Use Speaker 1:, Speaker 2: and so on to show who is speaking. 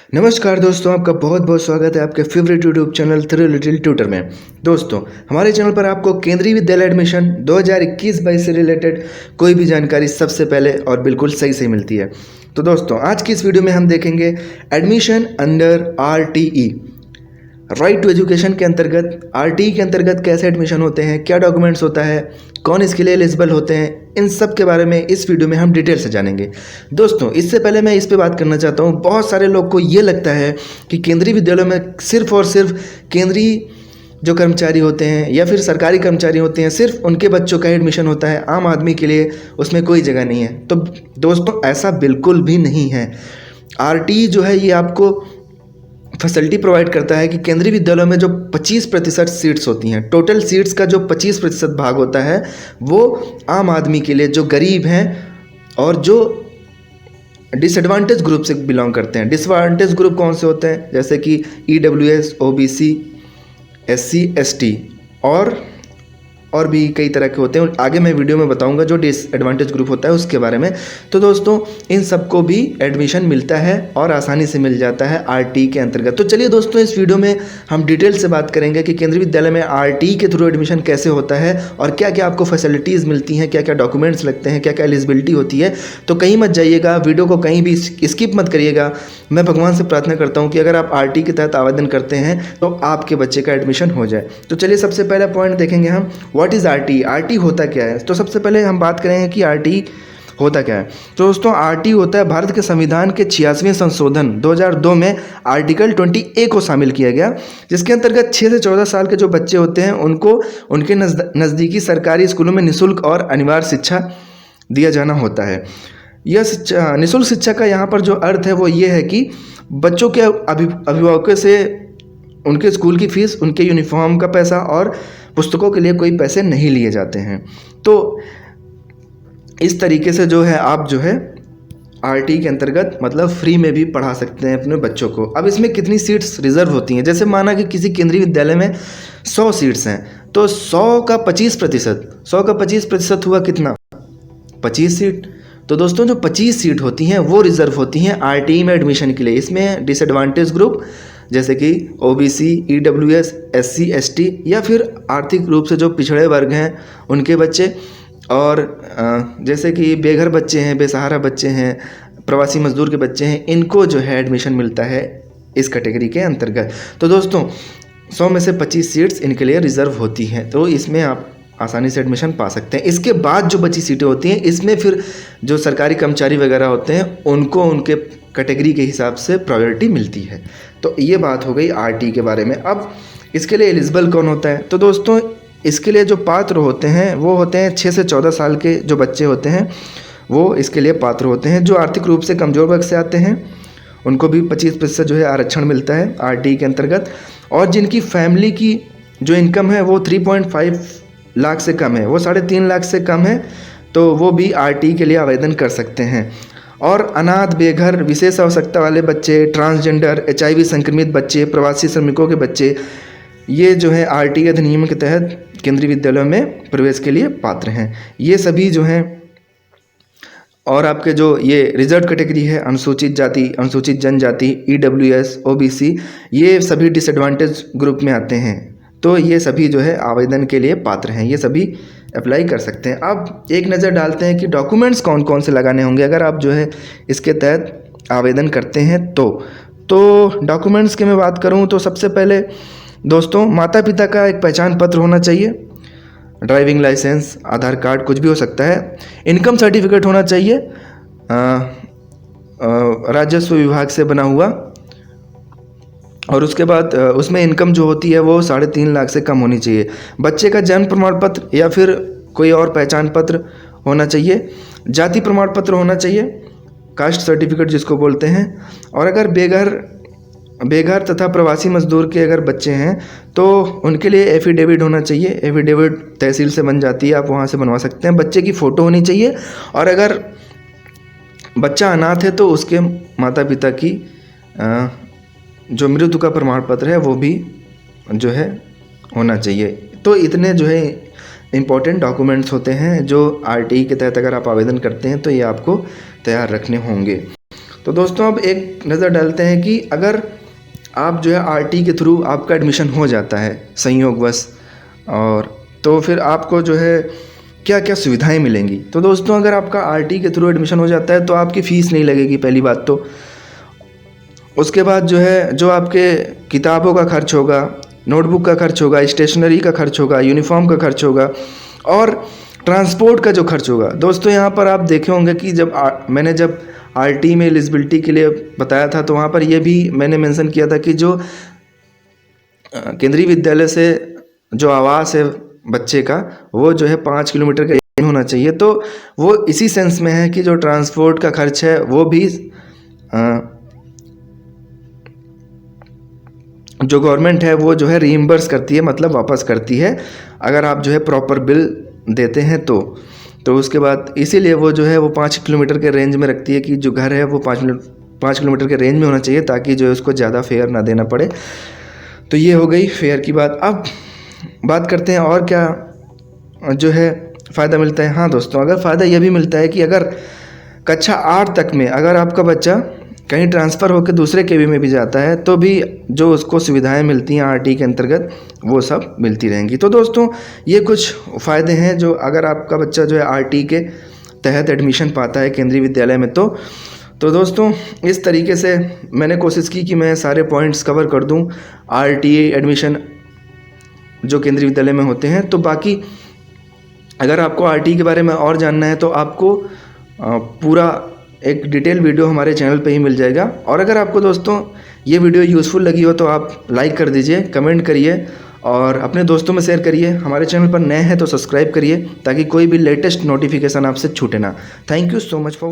Speaker 1: नमस्कार दोस्तों, आपका बहुत बहुत स्वागत है आपके favourite YouTube channel three little tutor में। दोस्तों, हमारे चैनल पर आपको केंद्रीय विद्यालय एडमिशन 2021-22 से रिलेटेड कोई भी जानकारी सबसे पहले और बिल्कुल सही से मिलती है। तो दोस्तों, आज की इस वीडियो में हम देखेंगे admission under RTE, right to education के अंतर्गत RTE के अंतर्गत कैसे एडमिशन होते हैं, क्या डॉक्यूमेंट्स होता है, कौन इसके लिए एलिजिबल होते हैं, इन सब के बारे में इस वीडियो में हम डिटेल से जानेंगे। दोस्तों, इससे पहले मैं इस पे बात करना चाहता हूँ, बहुत सारे लोग को ये लगता है कि केंद्रीय विद्यालयों में सिर्फ और सिर्फ केंद्रीय जो कर्मचारी होते हैं या फिर सरकारी कर्मचारी होते हैं, सिर्फ उनके बच्चों का एडमिशन होता है, आम आदमी के लिए उसमें कोई जगह नहीं है। तो दोस्तों, ऐसा बिल्कुल भी नहीं है। RTE जो है ये आपको फैसिलिटी प्रोवाइड करता है कि केंद्रीय विद्यालयों में जो 25% सीट्स होती हैं, टोटल सीट्स का जो 25% भाग होता है, वो आम आदमी के लिए, जो गरीब हैं और जो डिसएडवांटेज ग्रुप से बिलोंग करते हैं। डिसएडवांटेज ग्रुप कौन से होते हैं? जैसे कि EWS, OBC, SC, ST और भी कई तरह के होते हैं। आगे मैं वीडियो में बताऊंगा जो डिसएडवांटेज ग्रुप होता है उसके बारे में। तो दोस्तों, इन सबको भी एडमिशन मिलता है और आसानी से मिल जाता है RTE के अंतर्गत। तो चलिए दोस्तों, इस वीडियो में हम डिटेल से बात करेंगे कि केंद्रीय विद्यालय में RTE के थ्रू एडमिशन कैसे होता है और क्या क्या आपको फैसिलिटीज़ मिलती हैं, क्या क्या डॉक्यूमेंट्स लगते हैं, क्या क्या एलिजिबिलिटी होती है। तो कहीं मत जाइएगा, वीडियो को कहीं भी स्किप मत करिएगा। मैं भगवान से प्रार्थना करता हूँ कि अगर आप RTE के तहत आवेदन करते हैं तो आपके बच्चे का एडमिशन हो जाए। तो चलिए सबसे पहला पॉइंट देखेंगे हम, व्हाट इज़ RTE। RTE होता क्या है? तो सबसे पहले हम बात करेंगे कि RTE होता क्या है। तो दोस्तों, RTE होता है भारत के संविधान के 86वें संशोधन 2002 में आर्टिकल 20A को शामिल किया गया, जिसके अंतर्गत 6 से 14 साल के जो बच्चे होते हैं उनको उनके नज़दीकी सरकारी स्कूलों में निःशुल्क और अनिवार्य शिक्षा दिया जाना होता है। यह शिक्षा, निःशुल्क शिक्षा का यहाँ पर जो अर्थ है वो ये है कि बच्चों के अभिभावकों से उनके स्कूल की फ़ीस, उनके यूनिफॉर्म का पैसा और पुस्तकों के लिए कोई पैसे नहीं लिए जाते हैं। तो इस तरीके से जो है आप जो है RTE के अंतर्गत मतलब फ्री में भी पढ़ा सकते हैं अपने बच्चों को। अब इसमें कितनी सीट्स रिजर्व होती हैं? जैसे माना कि किसी केंद्रीय विद्यालय में 100 सीट्स हैं, तो 100 का 25% हुआ कितना? 25 सीट। तो दोस्तों, जो 25 सीट होती हैं वो रिजर्व होती हैं RTE में एडमिशन के लिए। इसमें डिसएडवांटेज ग्रुप जैसे कि OBC, EWS, SC, ST या फिर आर्थिक रूप से जो पिछड़े वर्ग हैं उनके बच्चे, और जैसे कि बेघर बच्चे हैं, बेसहारा बच्चे हैं, प्रवासी मजदूर के बच्चे हैं, इनको जो है एडमिशन मिलता है इस कैटेगरी के अंतर्गत। तो दोस्तों, 100 में से 25 सीट्स इनके लिए रिजर्व होती हैं, तो इसमें आप आसानी से एडमिशन पा सकते हैं। इसके बाद जो बची सीटें होती हैं, इसमें फिर जो सरकारी कर्मचारी वगैरह होते हैं उनको उनके कैटेगरी के हिसाब से प्रायोरिटी मिलती है। तो ये बात हो गई RTE के बारे में। अब इसके लिए एलिजिबल कौन होता है? तो दोस्तों, इसके लिए जो पात्र होते हैं वो होते हैं 6 से 14 साल के जो बच्चे होते हैं वो इसके लिए पात्र होते हैं। जो आर्थिक रूप से कमज़ोर वर्ग से आते हैं उनको भी 25% जो है आरक्षण मिलता है RTE के अंतर्गत, और जिनकी फैमिली की जो इनकम है वो 3.5 लाख से कम है, वो 3.5 लाख से कम है, तो वो भी RTE के लिए आवेदन कर सकते हैं। और अनाथ, बेघर, विशेष आवश्यकता वाले बच्चे, ट्रांसजेंडर, HIV संक्रमित बच्चे, प्रवासी श्रमिकों के बच्चे, ये जो है RTE अधिनियम के तहत केंद्रीय विद्यालयों में प्रवेश के लिए पात्र हैं। ये सभी जो हैं, और आपके जो ये रिजर्व कैटेगरी है, अनुसूचित जाति, अनुसूचित जनजाति, EWS, OBC, ये सभी डिसएडवांटेज ग्रुप में आते हैं। तो ये सभी जो है आवेदन के लिए पात्र हैं, ये सभी अप्लाई कर सकते हैं। अब एक नज़र डालते हैं कि डॉक्यूमेंट्स कौन कौन से लगाने होंगे अगर आप जो है इसके तहत आवेदन करते हैं। तो डॉक्यूमेंट्स की मैं बात करूं तो सबसे पहले दोस्तों, माता पिता का एक पहचान पत्र होना चाहिए, ड्राइविंग लाइसेंस, आधार कार्ड, कुछ भी हो सकता है। इनकम सर्टिफिकेट होना चाहिए राजस्व विभाग से बना हुआ, और उसके बाद उसमें इनकम जो होती है वो 3.5 लाख से कम होनी चाहिए। बच्चे का जन्म प्रमाण पत्र या फिर कोई और पहचान पत्र होना चाहिए। जाति प्रमाण पत्र होना चाहिए, कास्ट सर्टिफिकेट जिसको बोलते हैं। और अगर बेघर तथा प्रवासी मजदूर के अगर बच्चे हैं तो उनके लिए एफिडेविट होना चाहिए। एफिडेविट तहसील से बन जाती है, आप वहाँ से बनवा सकते हैं। बच्चे की फ़ोटो होनी चाहिए, और अगर बच्चा अनाथ है तो उसके माता पिता की जो मृत्यु का प्रमाण पत्र है वो भी जो है होना चाहिए। तो इतने जो है इम्पोर्टेंट डॉक्यूमेंट्स होते हैं जो RTE के तहत अगर आप आवेदन करते हैं तो ये आपको तैयार रखने होंगे। तो दोस्तों अब एक नज़र डालते हैं कि अगर आप जो है आरटी के थ्रू आपका एडमिशन हो जाता है संयोगवश, और तो फिर आपको जो है क्या क्या सुविधाएं मिलेंगी। तो दोस्तों अगर आपका आरटी के थ्रू एडमिशन हो जाता है तो आपकी फ़ीस नहीं लगेगी, पहली बात तो। उसके बाद जो है जो आपके किताबों का खर्च होगा, नोटबुक का खर्च होगा, स्टेशनरी का खर्च होगा, यूनिफॉर्म का खर्च होगा और ट्रांसपोर्ट का जो खर्च होगा। दोस्तों यहाँ पर आप देखे होंगे कि मैंने जब आरटी में एलिजिबिलिटी के लिए बताया था तो वहाँ पर यह भी मैंने मेंशन किया था कि जो केंद्रीय विद्यालय से जो आवास है बच्चे का वो जो है 5 किलोमीटर के रेंज में होना चाहिए। तो वो इसी सेंस में है कि जो ट्रांसपोर्ट का खर्च है वो भी जो गवर्नमेंट है वो जो है रीइंबर्स करती है, मतलब वापस करती है अगर आप जो है प्रॉपर बिल देते हैं तो उसके बाद इसीलिए वो जो है वो 5 किलोमीटर के रेंज में रखती है कि जो घर है वो 5 किलोमीटर के रेंज में होना चाहिए ताकि जो है उसको ज़्यादा फेयर ना देना पड़े। तो ये हो गई फेयर की बात। अब बात करते हैं और क्या जो है फ़ायदा मिलता है। हाँ दोस्तों, अगर फ़ायदा यह भी मिलता है कि अगर कक्षा 8 तक में अगर आपका बच्चा कहीं ट्रांसफ़र होकर दूसरे केवी में भी जाता है तो भी जो उसको सुविधाएं मिलती हैं आरटी के अंतर्गत वो सब मिलती रहेंगी। तो दोस्तों ये कुछ फ़ायदे हैं जो अगर आपका बच्चा जो है आरटी के तहत एडमिशन पाता है केंद्रीय विद्यालय में। तो दोस्तों इस तरीके से मैंने कोशिश की कि मैं सारे पॉइंट्स कवर कर दूं आरटी एडमिशन जो केंद्रीय विद्यालय में होते हैं। तो बाकी अगर आपको आरटी के बारे में और जानना है तो आपको पूरा एक डिटेल वीडियो हमारे चैनल पे ही मिल जाएगा। और अगर आपको दोस्तों ये वीडियो यूज़फुल लगी हो तो आप लाइक कर दीजिए, कमेंट करिए और अपने दोस्तों में शेयर करिए। हमारे चैनल पर नए हैं तो सब्सक्राइब करिए ताकि कोई भी लेटेस्ट नोटिफिकेशन आपसे छूटे ना। Thank you so much for